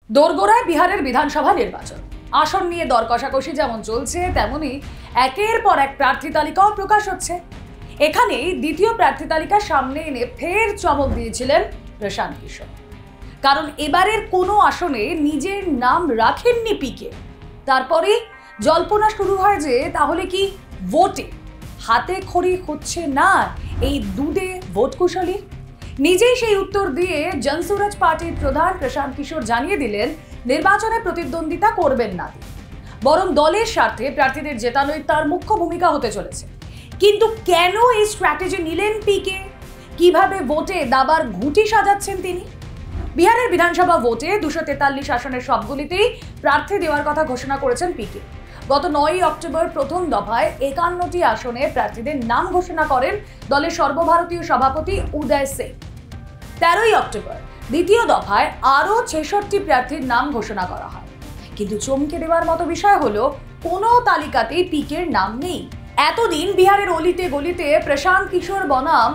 দোরগোড়ায় বিহারের বিধানসভা নির্বাচন আসন নিয়ে দর কষাকষি যেমন চলছে, তেমনি একের পর এক প্রার্থী তালিকাও প্রকাশ হচ্ছে। এখানেই দ্বিতীয় প্রার্থী তালিকা সামনে এনে ফের চমক দিয়েছিলেন প্রশান্ত কিশোর। কারণ এবারের কোনো আসনে নিজের নাম রাখেননি পিকে। তারপরে জল্পনা শুরু হয় যে তাহলে কি ভোটে হাতে খড়ি হচ্ছে না এই দুধে ভোট কুশলী। নিজেই সেই উত্তর দিয়ে জনসুরাজ পার্টির প্রধান প্রশান্ত কিশোর জানিয়ে দিলেন নির্বাচনে প্রতিদ্বন্দ্বিতা করবেন না, বরং দলের স্বার্থে প্রার্থীদের জেতানোই তার মুখ্য ভূমিকা হতে চলেছে। কিন্তু কেন এই স্ট্র্যাটেজি নিলেন পিকে? কিভাবে ভোটে দাবার ঘুঁটি সাজাচ্ছেন তিনি? বিহারের বিধানসভা ভোটে 243 আসনের সবগুলিতেই প্রার্থী দেওয়ার কথা ঘোষণা করেছেন পিকে। গত 9 অক্টোবর প্রথম দফায় 51টি আসনে প্রার্থীদের নাম ঘোষণা করেন দলের সর্বভারতীয় সভাপতি উদয় সিং। 13 অক্টোবর দ্বিতীয় দফায় আরও 66 প্রার্থীর নাম ঘোষণা করা হয়। কিন্তু চমকে দেওয়ার মতো বিষয় হলো কোনো তালিকাতেই পিকের নাম নেই। এতদিন বিহারের অলিতে গলিতে প্রশান্ত কিশোর বনাম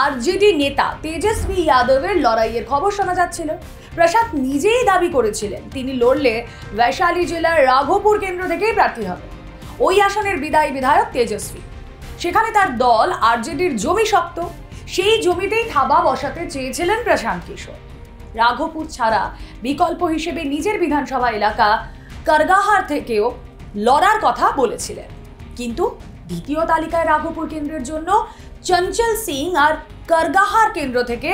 আরজেডি নেতা তেজস্বী যাদবের লড়াইয়ের খবর শোনা যাচ্ছিল। প্রশান্ত নিজেই দাবি করেছিলেন তিনি লড়লে বৈশালী জেলার রাঘোপুর কেন্দ্র থেকেই প্রার্থী হবেন। ওই আসনের বিদায়ী বিধায়ক তেজস্বী। সেখানে তার দল আরজেডির জমি শক্ত, সেই জমিতেই থাবা বসাতে চেয়েছিলেন প্রশান্ত কিশোর। রাঘোপুর ছাড়া বিকল্প হিসেবে নিজের বিধানসভা এলাকা করগাহার থেকেও লড়ার কথা বলেছিলেন। কিন্তু দ্বিতীয় তালিকায় রাঘোপুর কেন্দ্রের জন্য চঞ্চল সিং আর করগাহার কেন্দ্র থেকে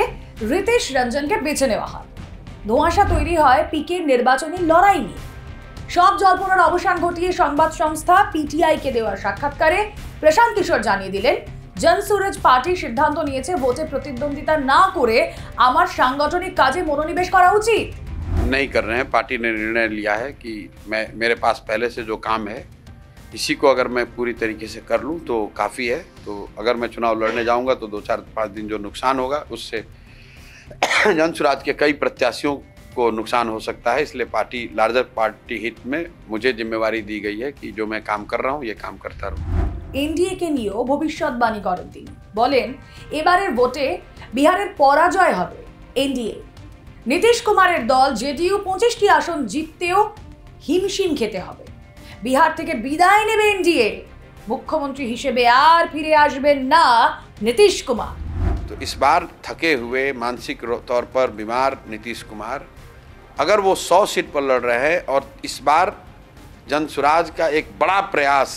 রিতেশ রঞ্জনকে বেছে নেওয়া হয়। ধোঁয়াশা তৈরি হয় পিকের নির্বাচনী লড়াই নিয়ে। সব জল্পনার অবসান ঘটিয়ে সংবাদ সংস্থা পিটিআইকে দেওয়া সাক্ষাৎকারে প্রশান্ত কিশোর জানিয়ে দিলেন জনসুরাজ পার্টি সিদ্ধান্ত নিয়েছে ভোটে প্রতিদ্বন্দ্বিতা না করে আমার সাংগঠনিক কাজে মনোনিবেশ করা উচিত। नहीं कर रहे हैं। पार्टी ने निर्णय लिया है कि मेरे पास पहले से जो काम है इसी को अगर मैं पूरी तरीके से कर लूं तो काफ़ी है। तो अगर मैं चुनाव लड़ने जाऊंगा तो 2-4-5 दिन जो नुकसान होगा उससे जनसुराज के कई प्रत्याशियों को नुकसान हो सकता है। इसलिए पार्टी लार्जर पार्टी हित में मुझे जिम्मेवारी दी गई है कि जो मैं काम कर रहा हूँ ये काम करता रहूँ। এনডিএকে নিয়েও ভবিষ্যৎবাণী করেন তিনি। বলেন এবারের ভোটে বিহারের পরাজয় হবে এনডিএ। নীতিশ কুমারের দল জেডিইউ 25টি আসন জিততেও হিমশিম খেতে হবে। বিহার থেকে বিদায় নেবে এনডিএ। মুখ্যমন্ত্রী হিসেবে আর ফিরে আসবেন না নীতিশ কুমার। तो इस बार थके हुए मानसिक तौर पर बीमार नीतीश कुमार अगर वो 100 सीट पर लड़ रहे हैं और इस बार जनसुराज का एक बड़ा प्रयास,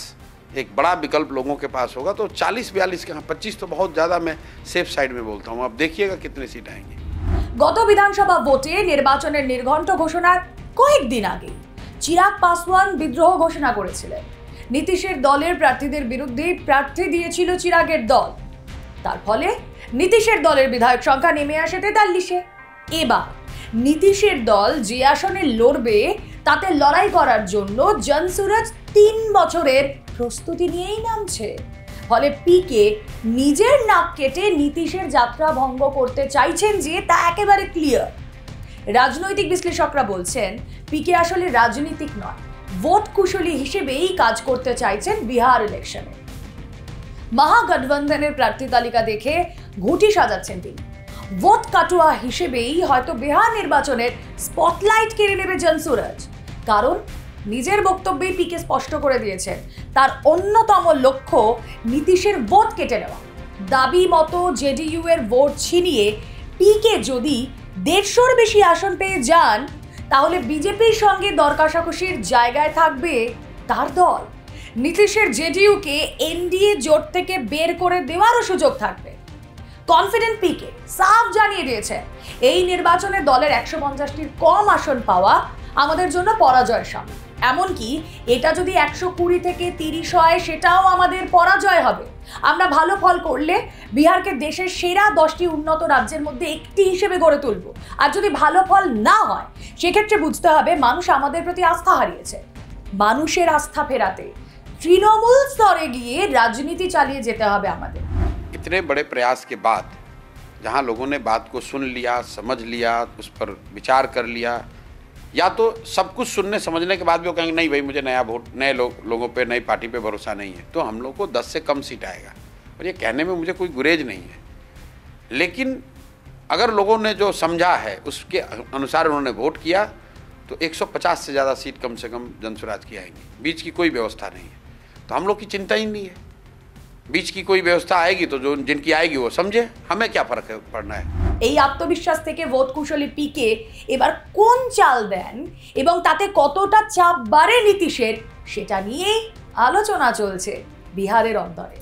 एक बड़ा विकल्प लोगों के पास होगा तो 40-42 के, हाँ 25 तो बहुत ज़्यादा मैं सेफ साइड में बोलता हूँ। अब देखिएगा कितनी सीट आएंगी। গত বিধানসভা ভোটে নির্বাচনের নির্ঘণ্ট ঘোষণার কয়েকদিন আগে চিরাগ পাসওয়ান বিদ্রোহ ঘোষণা করেছিলেন। নীতিশের দলের প্রার্থীদের বিরুদ্ধে প্রার্থী দিয়েছিল চিরাগের দল। তার ফলে নীতিশের দলের বিধায়ক সংখ্যা নেমে আসে 43-এ। এবার নীতিশের দল যে আসনে লড়বে তাতে লড়াই করার জন্য জনসুরাজ 3 বছরের প্রস্তুতি নিয়েই নামছে। ফলে পিকে নিজের নাক কেটে নীতিশের যাত্রা ভঙ্গ করতে চাইছেন যে তা একেবারে ক্লিয়ার। রাজনৈতিক বিশ্লেষকরা বলছেন পিকে আসলে রাজনীতিক নয়, ভোট কুশলী হিসেবেই কাজ করতে চাইছেন বিহার ইলেকশনে। মহাগঠবন্ধনের প্রার্থী তালিকা দেখে ঘুঁটি সাজাচ্ছেন তিনি। ভোট কাটুয়া হিসেবেই হয়তো বিহার নির্বাচনের স্পটলাইট কেড়ে নেবে জনসুরাজ। কারণ নিজের বক্তব্যেই পিকে স্পষ্ট করে দিয়েছেন তার অন্যতম লক্ষ্য নীতিশের ভোট কেটে নেওয়া। দাবি মতো জেডিইউ এর ভোট ছিনিয়ে পিকে যদি 150-র বেশি আসন পেয়ে যান তাহলে বিজেপির সঙ্গে দর কষাকষির জায়গায় থাকবে তার দল। নীতিশের জেডিইউকে এনডিএ জোট থেকে বের করে দেওয়ারও সুযোগ থাকবে। কনফিডেন্ট পিকে সাফ জানিয়ে দিয়েছে এই নির্বাচনে দলের 150টির কম আসন পাওয়া আমাদের জন্য পরাজয়ের সামিল। এমনকি এটা যদি 120 থেকে 30 হয় সেটাও আমাদের পরাজয় হবে। আমরা ভালো ফল করলে বিহারকে দেশের সেরা 10টি উন্নত রাজ্যের মধ্যে একটি হিসেবে গড়ে তুলব। আর যদি ভালো ফল না হয় সেক্ষেত্রে বুঝতে হবে মানুষ আমাদের প্রতি আস্থা হারিয়েছে। মানুষের আস্থা ফেরাতে তৃণমূল স্তরে গিয়ে রাজনীতি চালিয়ে যেতে হবে আমাদের। इतने बड़े प्रयास के बाद जहाँ लोगों ने बात को सुन लिया, समझ लिया, उस पर विचार कर लिया, या तो सब कुछ सुनने समझने के बाद भी वो कहेंगे नहीं भाई मुझे नया वोट, नए लोगों पे, नई पार्टी पे भरोसा नहीं है, तो हम लोग को 10 से कम सीट आएगा। और ये कहने में मुझे कोई गुरेज नहीं है, लेकिन अगर लोगों ने जो समझा है उसके अनुसार उन्होंने वोट किया तो 150 से ज़्यादा सीट कम से कम जनसुराज की आएंगी। बीच की कोई व्यवस्था नहीं है, तो हम लोग की चिंता ही नहीं है। बीच की कोई व्यवस्था आएगी तो जो जिनकी आएगी वो समझे, हमें क्या फर्क पड़ना है। এই আত্মবিশ্বাস থেকে ভোট কুশলী পিকে এবার কোন চাল দেন এবং তাতে কতটা চাপ বাড়ে নীতিশের, সেটা নিয়েই আলোচনা চলছে বিহারের অন্তরে।